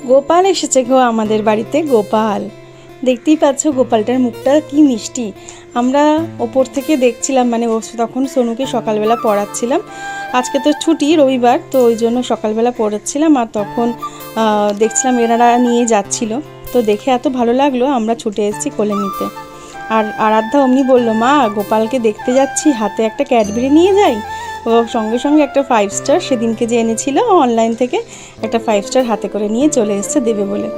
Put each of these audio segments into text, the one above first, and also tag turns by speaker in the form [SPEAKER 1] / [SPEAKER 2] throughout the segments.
[SPEAKER 1] গোপাল এসেছে গো আমাদের বাড়িতে। গোপাল দেখতেই পাচ্ছ, গোপালটার মুখটা কি মিষ্টি। আমরা ওপর থেকে দেখছিলাম, মানে তখন সোনুকে সকালবেলা পড়াচ্ছিলাম। আজকে তো ছুটি, রবিবার, তো ওই জন্য সকালবেলা পড়াচ্ছিলাম। আর তখন দেখছিলাম এনারা নিয়ে যাচ্ছিল, তো দেখে এত ভালো লাগলো, আমরা ছুটে এসেছি কোলে নিতে। আর আরাধ্যা অমনি বললো, মা গোপালকে দেখতে যাচ্ছি, হাতে একটা ক্যাডবেরি নিয়ে যাই। ও সঙ্গে সঙ্গে একটা 5 স্টার সেদিনকে যে এনেছিল অনলাইন থেকে, একটা 5 স্টার হাতে করে নিয়ে চলে এসছে দেবে বলে।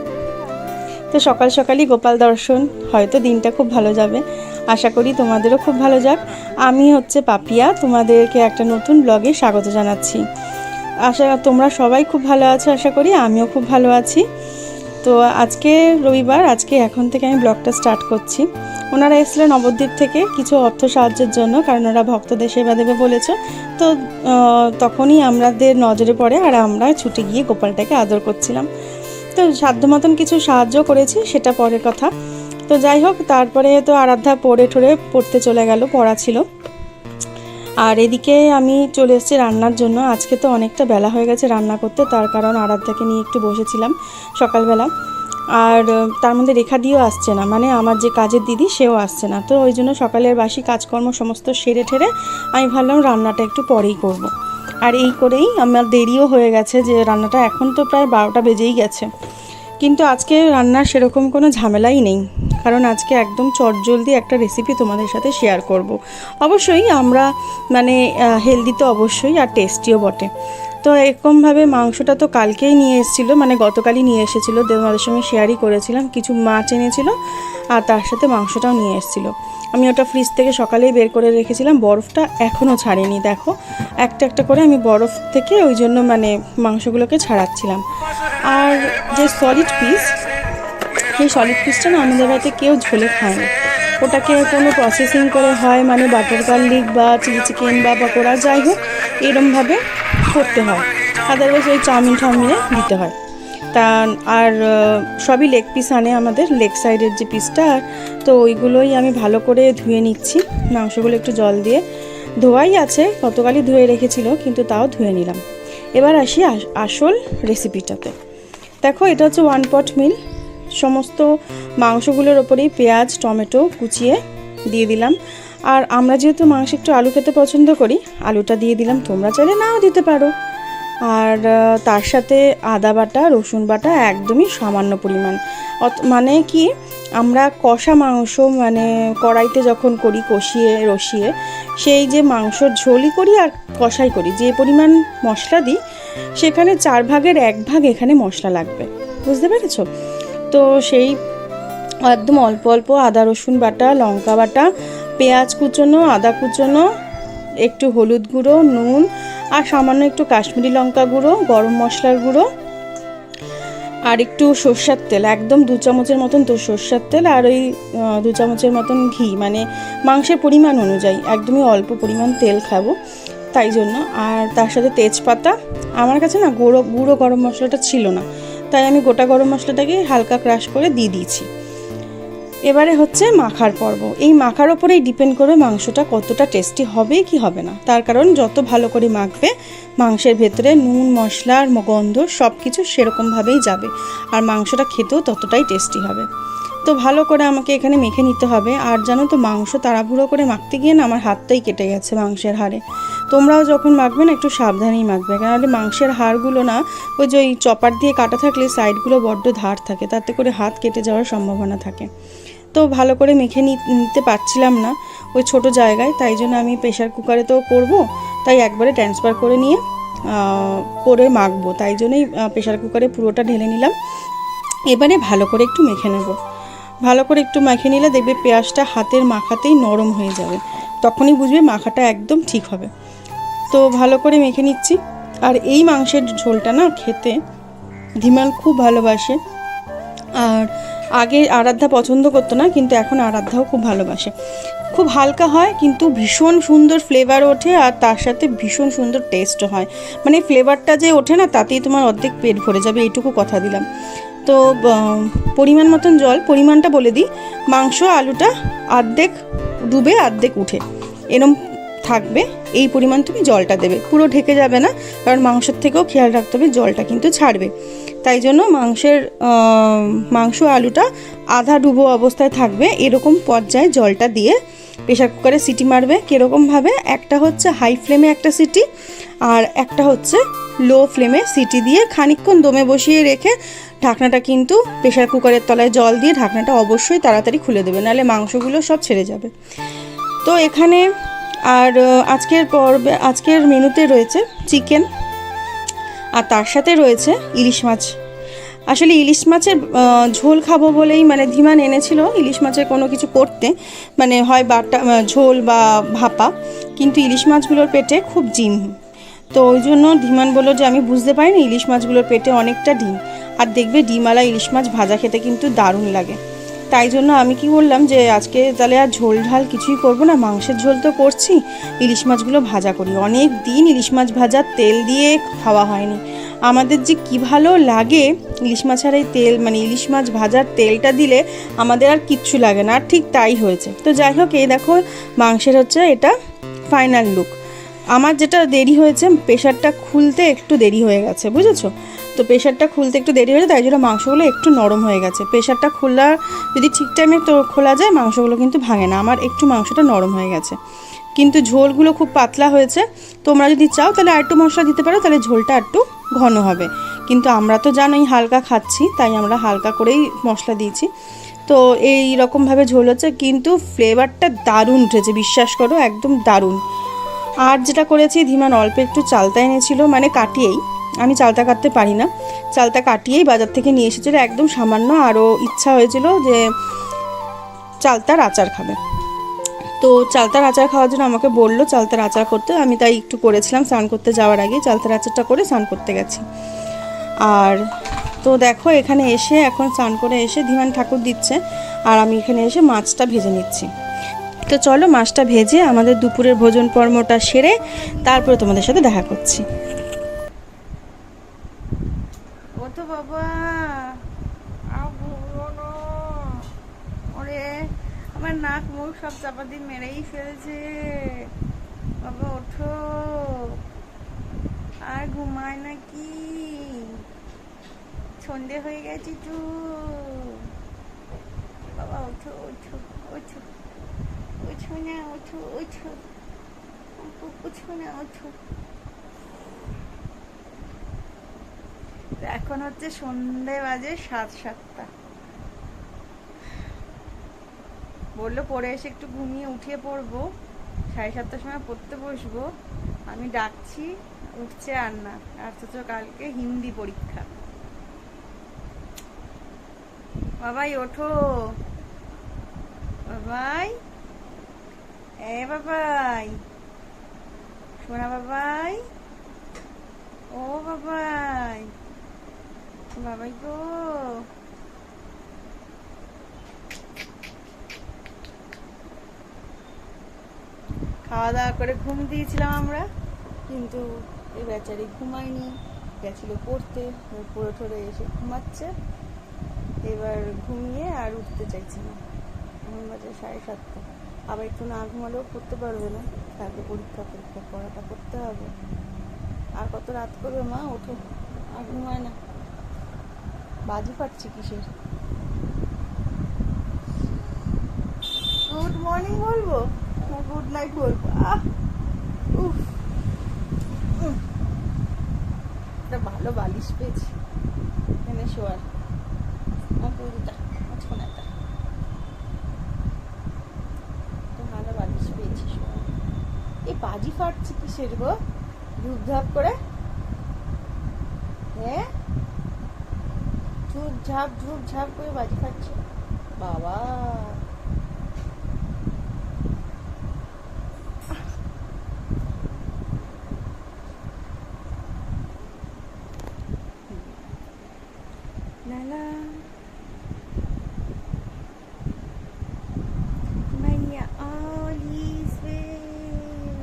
[SPEAKER 1] তো সকাল সকালই গোপাল দর্শন, হয়তো দিনটা খুব ভালো যাবে। আশা করি তোমাদেরও খুব ভালো যাক। আমি হচ্ছে পাপিয়া, তোমাদেরকে একটা নতুন ব্লগে স্বাগত জানাচ্ছি। তোমরা সবাই খুব ভালো আছো আশা করি, আমিও খুব ভালো আছি। তো আজকে রবিবার, আজকে এখন থেকে আমি ব্লগটা স্টার্ট করছি। ওনারা এসেছিলেন নবদ্বীপ থেকে কিছু অর্থ সাহায্যের জন্য, কারণ ওরা ভক্তদের সেবা দেবে বলেছে। তো তখনই আমাদের নজরে পড়ে, আর আমরা ছুটে গিয়ে গোপালটাকে আদর করছিলাম। তো সাধ্য মতন কিছু সাহায্য করেছি, সেটা পরের কথা। তো যাই হোক, তারপরে তো আরাধ্যা পড়তে চলে গেল, পড়া ছিল। আর এদিকে আমি চলে এসেছি রান্নার জন্য। আজকে তো অনেকটা বেলা হয়ে গেছে রান্না করতে, তার কারণ আরাধ্যাকে নিয়ে একটু বসেছিলাম সকালবেলা। আর তার মধ্যে রেখা দিয়েও আসছে না, মানে আমার যে কাজের দিদি সেও আসছে না। তো ওই জন্য সকালের বাসি কাজকর্ম সমস্ত সেরে ঠেরে আমি ভাবলাম রান্নাটা একটু পরেই করব। আর এই করেই আমার দেরিও হয়ে গেছে, যে রান্নাটা এখন তো প্রায় 12টা বেজেই গেছে। কিন্তু আজকে রান্নার সেরকম কোনো ঝামেলাই নেই, কারণ আজকে একদম চটজলদি একটা রেসিপি তোমাদের সাথে শেয়ার করব। অবশ্যই আমরা মানে হেলদি তো অবশ্যই, আর টেস্টিও বটে। তো এরকমভাবে মাংসটা তো কালকেই নিয়ে এসেছিলো, মানে গতকালই নিয়ে এসেছিলো, তোমাদের সঙ্গে শেয়ারই করেছিলাম। কিছু মাছ এনেছিল আর তার সাথে মাংসটাও নিয়ে এসেছিলো। আমি ওটা ফ্রিজ থেকে সকালেই বের করে রেখেছিলাম, বরফটা এখনও ছাড়িনি। দেখো একটা একটা করে আমি বরফ থেকে ওই জন্য মানে মাংসগুলোকে ছাড়াচ্ছিলাম। আর যে সলিড পিস, সেই সলিড পিসটা না আমাদের বাড়িতে কেউ ঝোলে খায় না। ওটাকে কোনো প্রসেসিং করে হয়, মানে বাটার গার্লিক বা চিলি চিকেন বা পকোড়া যাই হোক এরমভাবে করতে হয়, আদারওয়াইজ ওই চাউমিনে দিতে হয়। তা আর সবই লেগ পিস আনে আমাদের, লেগ সাইডের যে পিসটা, তো ওইগুলোই আমি ভালো করে ধুয়ে নিচ্ছি। মাংসগুলো একটু জল দিয়ে ধোয়াই আছে, গতকালই ধুয়ে রেখেছিল, কিন্তু তাও ধুয়ে নিলাম। এবার আসি আসল রেসিপিটাতে। দেখো এটা হচ্ছে 1 পট মিল। সমস্ত মাংসগুলোর ওপরেই পেঁয়াজ টমেটো কুচিয়ে দিয়ে দিলাম। আর আমরা যেহেতু মাংস একটু আলু খেতে পছন্দ করি, আলুটা দিয়ে দিলাম, তোমরা চাইলে নাও দিতে পারো। আর তার সাথে আদা বাটা রসুন বাটা একদমই সামান্য পরিমাণ। মানে কি, আমরা কষা মাংস মানে কড়াইতে যখন করি কষিয়ে রসিয়ে, সেই যে মাংসর ঝোলই করি আর কষাই করি, যে পরিমাণ মশলা দিই সেখানে 4 ভাগের 1 ভাগ এখানে মশলা লাগবে, বুঝতে পেরেছো? তো সেই একদম অল্প অল্প আদা রসুন বাটা, লঙ্কা বাটা, পেঁয়াজ কুচোনো, আদা কুচোনো, একটু হলুদ গুঁড়ো, নুন, আর সামান্য একটু কাশ্মীরি লঙ্কা গুঁড়ো, গরম মশলার গুঁড়ো, আর একটু সর্ষের তেল, একদম 2 চামচের মতন তো সর্ষের তেল, আর ওই 2 চামচের মতন ঘি, মানে মাংসের পরিমাণ অনুযায়ী একদমই অল্প পরিমাণ তেল খাবো তাই জন্য। আর তার সাথে তেজপাতা, আমার কাছে না গুঁড়ো গরম মশলাটা ছিল না, তাই আমি গোটা গরম মশলাটাকে হালকা ক্রাশ করে দিয়ে দিয়েছি। এবারে হচ্ছে মাখার পর্ব। এই মাখার ওপরেই ডিপেন্ড করে মাংসটা কতটা টেস্টি হবে কি হবে না, তার কারণ যত ভালো করে মাখবে মাংসের ভেতরে নুন মশলার গন্ধ সব কিছু সেরকমভাবেই যাবে, আর মাংসটা খেতেও ততটাই টেস্টি হবে। তো ভালো করে আমাকে এখানে মেখে নিতে হবে। আর জানো তো, মাংস তাড়াহুড়ো করে মাখতে গিয়ে না আমার হাতটাই কেটে গেছে মাংসের হাড়ে। তোমরাও যখন মাখবে না একটু সাবধানেই মাখবে, কারণ মাংসের হাড়গুলো না ওই যে ওই চপার দিয়ে কাটা থাকলে সাইডগুলো বড্ড ধার থাকে, তাতে করে হাত কেটে যাওয়ার সম্ভাবনা থাকে। তো ভালো করে মেখে নিতে পারছিলাম না ওই ছোট জায়গায়, তাই জন্য আমি প্রেশার কুকারে তো করব, তাই একবারে ট্রান্সফার করে নিয়ে করে মাখবো, তাই জন্যই প্রেশার কুকারে পুরোটা ঢেলে নিলাম। এবারে ভালো করে একটু মেখে নেব। ভালো করে একটু মেখে নিলে দেখবে পেঁয়াজটা হাতের মাখাতেই নরম হয়ে যাবে, তখনই বুঝবে মাখাটা একদম ঠিক হবে। তো ভালো করে মেখে নিচ্ছি। আর এই মাংসের ঝোলটা না খেতে ধীমান খুব ভালোবাসে। আর আগে আরাধ্যা পছন্দ করতো না, কিন্তু এখন আরাধ্যাও খুব ভালোবাসে। খুব হালকা হয় কিন্তু ভীষণ সুন্দর ফ্লেভার ওঠে, আর তার সাথে ভীষণ সুন্দর টেস্টও হয়। মানে ফ্লেভারটা যে ওঠে না, তাতেই তোমার অর্ধেক পেট ভরে যাবে, এইটুকু কথা দিলাম। তো পরিমাণ মতন জল, পরিমাণটা বলে দিই, মাংস আলুটা অর্ধেক ডুবে অর্ধেক উঠে এরম থাকবে এই পরিমাণ তুমি জলটা দেবে, পুরো ঢেকে যাবে না, কারণ মাংসের থেকেও খেয়াল রাখতে হবে জলটা কিন্তু ছাড়বে। তাই জন্য মাংস আলুটা আধা ডুবো অবস্থায় থাকবে, এরকম পর্যায়ে জলটা দিয়ে প্রেশার কুকারে সিটি মারবে। কীরকমভাবে, একটা হচ্ছে হাই ফ্লেমে একটা সিটি, আর একটা হচ্ছে লো ফ্লেমে সিটি দিয়ে খানিকক্ষণ দমে বসিয়ে রেখে ঢাকনাটা কিন্তু প্রেশার কুকারের তলায় জল দিয়ে ঢাকনাটা অবশ্যই তাড়াতাড়ি খুলে দেবে, নাহলে মাংসগুলো সব ছেড়ে যাবে। তো এখানে আর আজকের মেনুতে রয়েছে চিকেন, আর তার সাথে রয়েছে ইলিশ মাছ। আসলে ইলিশ মাছের ঝোল খাবো বলেই মানে ধীমান এনেছিল ইলিশ মাছের কোনো কিছু করতে, মানে হয় বাটা ঝোল বা ভাপা, কিন্তু ইলিশ মাছগুলোর পেটে খুব ডিম, তো ওই জন্য ধীমান বললো যে আমি বুঝতে পারিনি ইলিশ মাছগুলোর পেটে অনেকটা ডিম, আর দেখবে ডিমওয়ালা ইলিশ মাছ ভাজা খেতে কিন্তু দারুণ লাগে। তাই জন্য আমি কি বললাম যে আজকে তাহলে আর ঝোল ঢাল কিছুই করবো না, মাংসের ঝোল তো করছি, ইলিশ মাছগুলো ভাজা করি। অনেক দিন ইলিশ মাছ ভাজা তেল দিয়ে খাওয়া হয়নি, আমাদের যে কি ভালো লাগে ইলিশ মাছের এই তেল, মানে ইলিশ মাছ ভাজার তেলটা দিলে আমাদের আর কিচ্ছু লাগে না, আর ঠিক তাই হয়েছে। তো যাই হোক, এই দেখো মাংসের হচ্ছে এটা ফাইনাল লুক। আমার যেটা দেরি হয়েছে, প্রেশারটা খুলতে একটু দেরি হয়ে গেছে, বুঝেছো? তো প্রেশারটা খুলতে একটু দেরি হয়েছে, তাই জন্য মাংসগুলো একটু নরম হয়ে গেছে। প্রেশারটা যদি ঠিক টাইমে তো খোলা যায়, মাংসগুলো কিন্তু ভাঙে না। আমার একটু মাংসটা নরম হয়ে গেছে, কিন্তু ঝোলগুলো খুব পাতলা হয়েছে। তোমরা যদি চাও তাহলে আর একটু মশলা দিতে পারো, তাহলে ঝোলটা একটু ঘন হবে, কিন্তু আমরা তো জানোই হালকা খাচ্ছি, তাই আমরা হালকা করেই মশলা দিয়েছি। তো এই রকমভাবে ঝোল হচ্ছে, কিন্তু ফ্লেভারটা দারুণ উঠেছে, বিশ্বাস করো, একদম দারুণ। আর যেটা করেছি, ধীমান অল্প একটু চালতা এনেছিল, মানে কাটিয়েই, আমি চালতা কাটতে পারি না, চালতা কাটিয়েই বাজার থেকে নিয়ে এসেছিলো একদম সামান্য। আরও ইচ্ছা হয়েছিল যে চালতার আচার খাবে, তো চালতার আচার খাওয়ার জন্য আমাকে বললো চালতার আচার করতে, আমি তাই একটু করেছিলাম স্নান করতে যাওয়ার আগে, চালতার আচারটা করে স্নান করতে গেছি। আর তো দেখো এখানে এসে, এখন স্নান করে এসে ধীমান ঠাকুর দিচ্ছে, আর আমি এখানে এসে মাছটা ভেজে নিচ্ছি। তো চলো মাছটা ভেজে আমাদের দুপুরের ভোজন পর্বটা সেরে তারপরে তোমাদের সাথে দেখা করছি। ও তো বাবা, ওরে আমার নাক মুখ সব চাপা দিয়ে মেরেই ফেলেছে। বাবা ওঠো, আর ঘুমায় নাকি? সন্ধে হয়ে গেছে তো। বাবা ওঠো ওঠো ওঠো, ওঠো না, ওঠো ওঠো, ওঠো না, ওঠো। এখন হচ্ছে সন্ধে বাজে 7:07। বললো পরে এসে একটু ঘুমিয়ে উঠিয়ে পড়বো, 7:30টার সময় পড়তে বসবো। আমি ডাকছি, উঠছে আর না, অথচ কালকে হিন্দি পরীক্ষা। বাবাই ওঠো, বাবাই, বাবাই, সোনা বাবাই, ও বাবাই, বাবাই গো। খাওয়া দাওয়া করে ঘুম দিয়েছিলাম আমরা, কিন্তু এই বেচারি ঘুমায়নি, গেছিল পড়তে, পড়ে ঠরে এসে ঘুমাচ্ছে। এবার ঘুমিয়ে আর উঠতে চাইছে না, এখন বাজে 7:30। আবার একটু না ঘুমালেও পড়তে পারবে না, তাকে পরীক্ষা পড়াটা করতে হবে। আর কত রাত করবে মা, ওঠো, আর ঘুমায় না। বাজি পাচ্ছি কিসের? গুড মর্নিং বলবো না গুড নাইট বলবো? একটা ভালো বালিশ পেয়েছি এখানে শোয়ার, ভালো বালিশ পেয়েছি শোয়ার। এই বাজি ফাটছে কিসের গো, ধূপধাপ করে? হ্যাঁ, ঝুপ ঝাপ করে বাজি ফাটছে বাবা। লালা भैया all is well,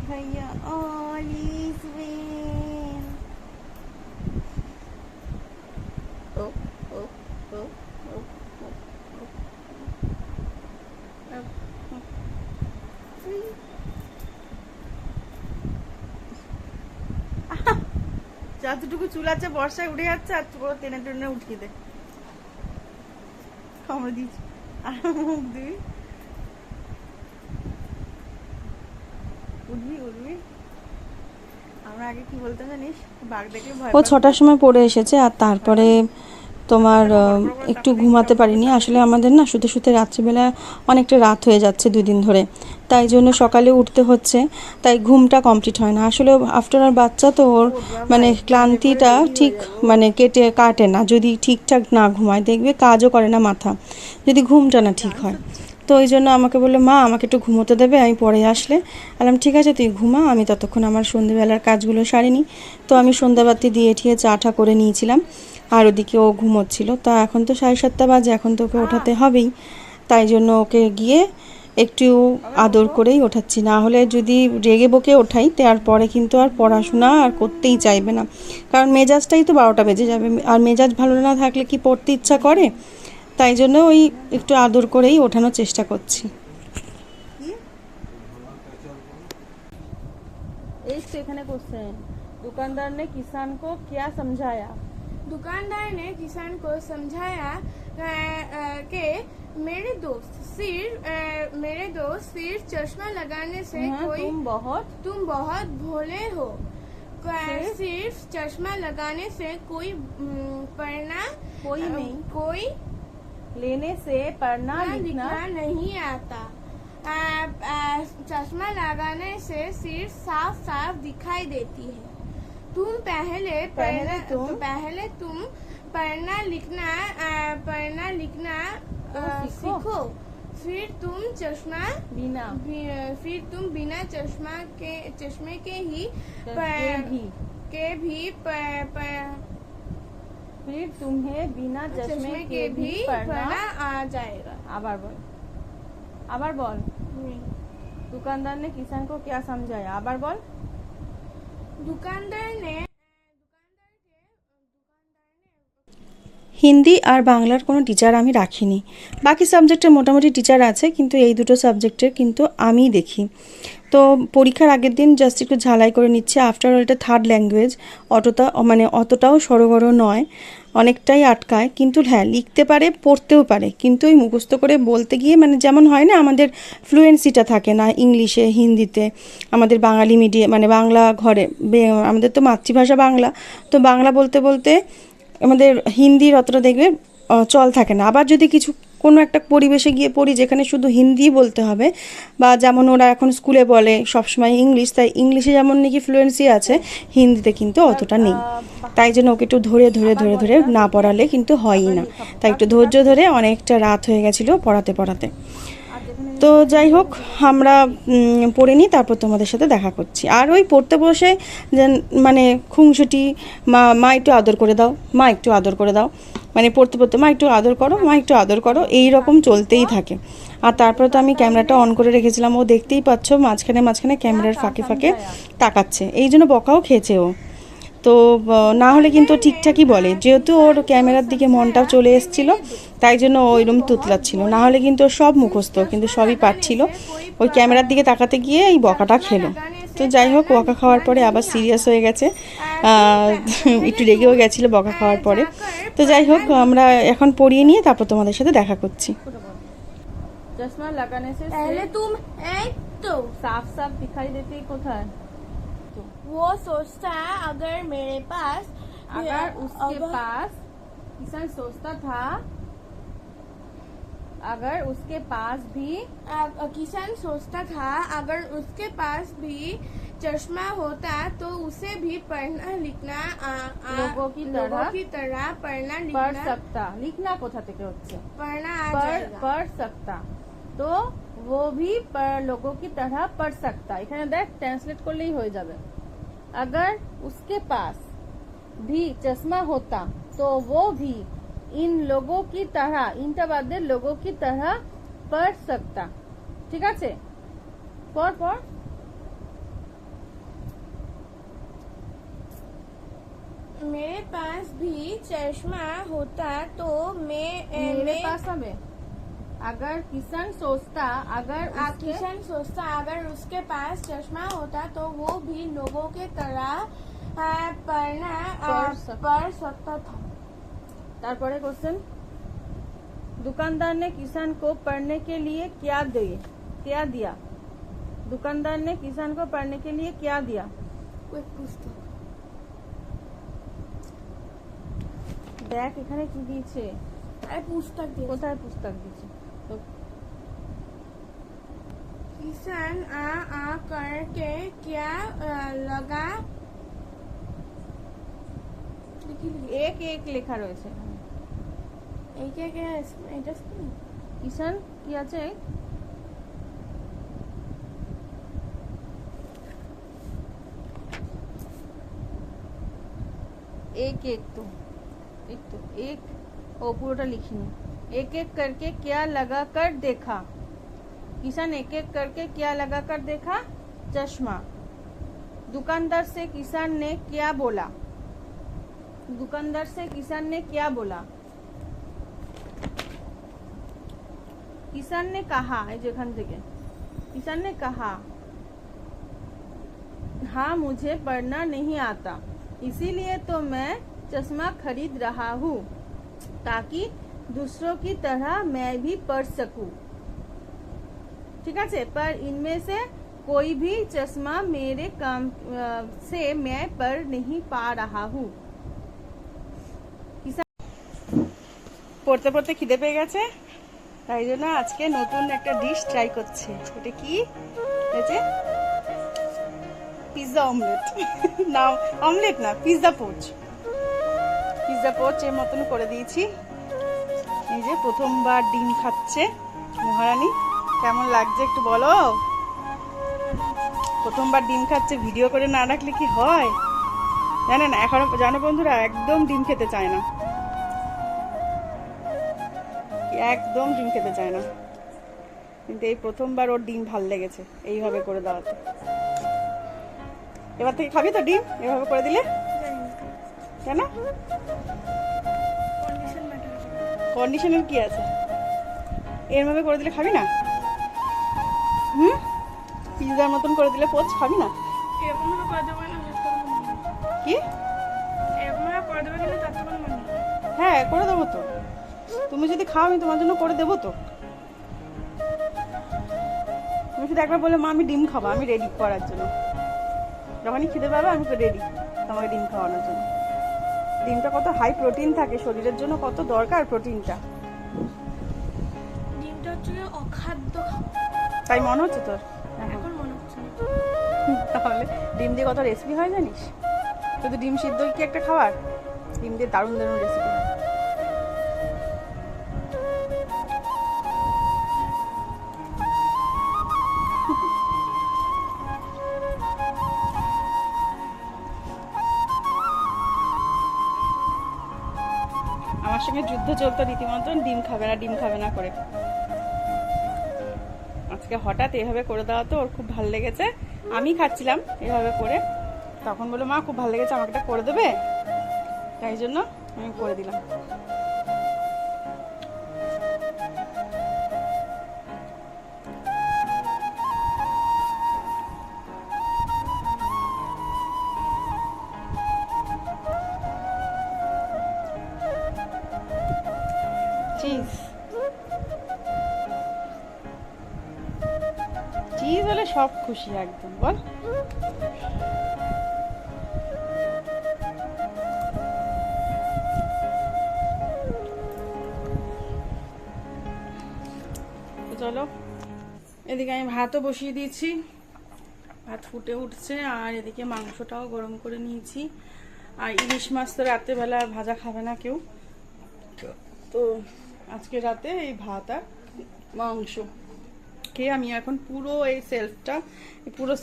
[SPEAKER 1] भैया all is well. Oh, oh, oh, oh, oh, oh, oh. Free. যতটুকু চুল আছে বর্ষায় উঠে যাচ্ছে, আর পুরো টেনে টেনে উঠিয়ে দে। কামড়ে দিয়েছি আর মুখ দিবি, উঠবি উঠবি। আমরা আগে কি বলতাম জানিস, বাঘ দেখলে ভয়
[SPEAKER 2] ও 6টার সময় পড়ে এসেছে, আর তারপরে তোমার একটু ঘুমাতে পারিনি আসলে। আমাদের না শুতে শুতে রাত্রিবেলা অনেকটা রাত হয়ে যাচ্ছে 2 দিন ধরে, তাই জন্য সকালে উঠতে হচ্ছে, তাই ঘুমটা কমপ্লিট হয় না আসলে। আফটার আর বাচ্চা তো ওর মানে ক্লান্তিটা ঠিক মানে কাটে না যদি ঠিকঠাক না ঘুমায়, দেখবে কাজও করে না মাথা যদি ঘুমটা না ঠিক হয়। তো ওই জন্য আমাকে বললো, মা আমাকে একটু ঘুমোতে দেবে, আমি পরে আসলে। বললাম ঠিক আছে তুই ঘুমা, আমি ততক্ষণ আমার সন্ধ্যেবেলার কাজগুলো সারিনি। তো আমি সন্ধ্যাবাতি দিয়ে ঠিয়ে চা করে নিয়েছিলাম, আর ওদিকে ও ঘুমোচ্ছিল। তা এখন তো 7:30 বাজে, এখন তো ওকে ওঠাতে হবেই, তাই জন্য ওকে গিয়ে একটু আদর করেই ওঠাচ্ছি। না হলে যদি রেগে বকে ওঠাই তারপরে কিন্তু আর পড়াশোনা আর করতেই চাইবে না, কারণ মেজাজটাই তো 12টা বেজে যাবে, আর মেজাজ ভালো না থাকলে কি পড়তে ইচ্ছা করে। তাই জন্য ওই একটু আদর করেই ওঠানোর চেষ্টা করছি।
[SPEAKER 1] एक तो এখানে क्वेश्चन, दुकानदार ने किसान को क्या समझाया?
[SPEAKER 3] दुकानदार ने किसान को समझाया कि मेरे दोस्त सिर्फ चश्मा लगाने से तुम बहुत भोले हो। सिर्फ चश्मा लगाने से कोई
[SPEAKER 1] लेने से पढ़ना लिखना
[SPEAKER 3] नहीं आता। चश्मा लगाने से सिर्फ साफ साफ दिखाई देती है। तुम पहले तुम पढ़ना लिखना सीखो, फिर तुम बिना चश्मे के भी
[SPEAKER 1] फिर तुम्हें बिना चश्मे के भी पढ़ना
[SPEAKER 3] आ जाएगा।
[SPEAKER 1] आबार बोल। दुकानदार ने किसान को क्या समझाया? आबार बोल।
[SPEAKER 3] दुकानदार ने
[SPEAKER 2] হিন্দি আর বাংলার কোনো টিচার আমি রাখিনি, বাকি সাবজেক্টের মোটামুটি টিচার আছে, কিন্তু এই দুটো সাবজেক্টের কিন্তু আমিই দেখি। তো পরীক্ষার আগের দিন জাস্ট একটু ঝালাই করে নিচ্ছে। আফটার অল এটা 3rd ল্যাঙ্গুয়েজ, অতটাও সড়গড় নয়, অনেকটাই আটকায়, কিন্তু হ্যাঁ লিখতে পারে পড়তেও পারে, কিন্তু ওই মুখস্থ করে বলতে গিয়ে মানে যেমন হয় না আমাদের ফ্লুয়েন্সিটা থাকে না ইংলিশে হিন্দিতে। আমাদের বাঙালি মিডিয়াম মানে বাংলা ঘরে, আমাদের তো মাতৃভাষা বাংলা, তো বাংলা বলতে বলতে আমাদের হিন্দির অতটা দেখবে চল থাকে না। আবার যদি কোনো একটা পরিবেশে গিয়ে পড়ি যেখানে শুধু হিন্দি বলতে হবে, বা যেমন ওরা এখন স্কুলে বলে সবসময় ইংলিশ, তাই ইংলিশে যেমন নাকি ফ্লুয়েন্সি আছে, হিন্দিতে কিন্তু অতটা নেই। তাই জন্য ওকে একটু ধরে না পড়ালে কিন্তু হয়ই না, তাই একটু ধৈর্য ধরে অনেকটা রাত হয়ে গেছিলো পড়াতে। তো যাই হোক, আমরা পড়ে নিই, তারপর তোমাদের সাথে দেখা করছি। আর ওই পড়তে বসে মানে খুংসুটি, মা একটু আদর করে দাও, মা একটু আদর করে দাও, মানে পড়তে মা একটু আদর করো, মা একটু আদর করো, এই রকম চলতেই থাকে। আর তারপরে তো আমি ক্যামেরাটা অন করে রেখেছিলাম, ও দেখতেই পাচ্ছ মাঝখানে ক্যামেরার ফাঁকে তাকাচ্ছে, এই জন্য বকাও খেয়েছে ও। তো না হলে কিন্তু ঠিকঠাকই বলে, যেহেতু ওর ক্যামেরার দিকে মনটাও চলে এসেছিলো, তাই জন্য ওইরকম তুতলাচ্ছিল। না হলে কিন্তু সব মুখস্থ, কিন্তু সবই পারছিল, ওই ক্যামেরার দিকে তাকাতে গিয়ে এই বকাটা খেলো। তো যাই হোক, বকা খাওয়ার পরে আবার সিরিয়াস হয়ে গেছে, একটু রেগেও গেছিলো বকা খাওয়ার পরে। তো যাই হোক, আমরা এখন পড়িয়ে নিয়ে তারপর তোমাদের সাথে দেখা করছি।
[SPEAKER 1] चश्मा लगाने से
[SPEAKER 3] पहले तुम
[SPEAKER 1] साफ साफ दिखाई देती कोথায়?
[SPEAKER 3] वो सोचता है अगर मेरे पास
[SPEAKER 1] उसके पास किसान सोचता था, अगर उसके पास भी
[SPEAKER 3] किसान सोचता था अगर उसके पास भी चश्मा होता तो उसे भी पढ़ना लिखना
[SPEAKER 1] लोगों की
[SPEAKER 3] तरह पढ़ना
[SPEAKER 1] पढ़ सकता। लिखना कोथा থেকে হচ্ছে
[SPEAKER 3] पढ़ना
[SPEAKER 1] पढ़ सकता, तो वो भी लोगों की तरह पढ़ सकता। এখানে দেখ ট্রান্সলেট করলেই হয়ে যাবে। अगर उसके पास भी चश्मा होता तो वो भी इन लोगों की तरह, इनटा बाद दे, लोगों की तरह पढ़ सकता। ठीक আছে, पढ़
[SPEAKER 3] मेरे पास भी चश्मा होता तो
[SPEAKER 1] मेरे पास हमें अगर किसान सोचता अगर
[SPEAKER 3] उसके पास चश्मा होता तो वो भी लोगों के तरह पढ़ना पढ़ सकता था।
[SPEAKER 2] तारपरे क्वेश्चन, दुकानदार ने किसान को पढ़ने के लिए क्या दिया? दुकानदार ने किसान को पढ़ने के लिए क्या दिया?
[SPEAKER 3] कोई पुस्तक।
[SPEAKER 2] দেখ এখানে কি দিয়েছে,
[SPEAKER 3] अरे पुस्तक दिया।
[SPEAKER 2] কোথায় পুস্তক দিয়েছে? তো
[SPEAKER 3] किसान आ करके क्या लगा,
[SPEAKER 2] এক এক লেখা রয়েছে।
[SPEAKER 3] एक एक এটা
[SPEAKER 2] কিষান কি আছে? एक एक तो एक ओ पूरा लिखिए। एक एक करके क्या लगा कर देखा? किसान एक एक करके क्या लगा कर देखा? चश्मा। दुकानदार से किसान ने क्या बोला? दुकानदार से किसान ने क्या बोला? किसान ने कहा, যেখান থেকে किसान ने कहा, हाँ मुझे पढ़ना नहीं आता, इसीलिए तो मैं चश्मा खरीद रहा हूँ ताकि दूसरों की तरह मैं भी पढ़ सकूं। ठीक है, पर इनमें से कोई भी चश्मा मेरे काम से मैं पढ़ नहीं पा रहा हूँ। পড়তে পড়তে খিদে পেয়ে গেছে, তাই জন্য আজকে নতুন একটা ডিশ ট্রাই করছে। এটা কি হয়েছে? Pizza omelette. না অমলেট না, পিৎজা পোচ। পিৎজা পোচ এর মতন করে দিয়েছি। এই যে প্রথমবার ডিম খাচ্ছে মহারানী, কেমন লাগছে একটু বলো। প্রথমবার ডিম খাচ্ছে, ভিডিও করে না রাখলে কি হয় জানেন? এখনো জানো বন্ধুরা, একদম ডিম খেতে চায় না, একদম ডিম খেতে চায় না, কিন্তু এই প্রথমবার ওর ডিম ভাল লেগেছে এইভাবে করে দেওয়াতে। এবার থেকে খাবি তো ডিম এভাবে করে দিলে? কেন? কন্ডিশনের কি আছে? এরভাবে করে দিলে খাবি না? পিৎজার মতন করে দিলে পোচ খাবি না? কি? হ্যাঁ করে দেবো তো, তুমি যদি খাও আমি তোমার জন্য করে দেবো তো। তুমি শুধু একবার বলে মা আমি ডিম খাবো, আমি রেডি করার জন্য। যখনই খিদে পাবে আমি তো রেডি তোমাকে ডিম খাওয়ানোর জন্য। ডিমটা কত হাই প্রোটিন থাকে, শরীরের জন্য কত দরকার প্রোটিনটা।
[SPEAKER 3] ডিমটা হচ্ছে অখাদ্য খাবার,
[SPEAKER 2] তাই মনে হচ্ছে তোর?
[SPEAKER 3] এখন মনে হচ্ছে।
[SPEAKER 2] তাহলে ডিম দিয়ে কত রেসিপি হয় জানিস? শুধু ডিম সিদ্ধ কি একটা খাবার? ডিম দিয়ে দারুণ দারুণ রেসিপি হয়। আমার সঙ্গে যুদ্ধ চলতো রীতিমতন, ডিম খাবে না ডিম খাবে না করে। আজকে হঠাৎ এভাবে করে দেওয়া তো ওর খুব ভালো লেগেছে। আমি খাচ্ছিলাম এভাবে করে, তখন বললো মা খুব ভালো লেগেছে আমাকে এটা করে দেবে, তাই জন্য আমি করে দিলাম। চিজ চিজ হলে সব খুশি একদম, বল। চলো এদিকে আমি ভাতও বসিয়ে দিয়েছি, ভাত ফুটে উঠছে, আর এদিকে মাংসটাও গরম করে নিয়েছি। আর ইলিশ মাছ তো রাত্রেবেলা ভাজা খাবে না কেউ, তো আজকে রাতে এই ভাত আর মাংস খেয়ে আমি এখন পুরো এই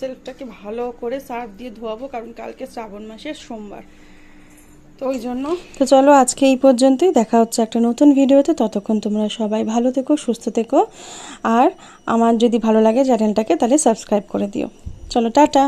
[SPEAKER 2] সেলফটাকে ভালো করে সার্ফ দিয়ে ধোয়াবো, কারণ কালকে শ্রাবণ মাসের সোমবার, তো ওই জন্য। তো চলো আজকে এই পর্যন্তই, দেখা হচ্ছে একটা নতুন ভিডিওতে। ততক্ষণ তোমরা সবাই ভালো থেকো, সুস্থ থেকো, আর আমার যদি ভালো লাগে চ্যানেলটাকে তাহলে সাবস্ক্রাইব করে দিও। চলো টাটা।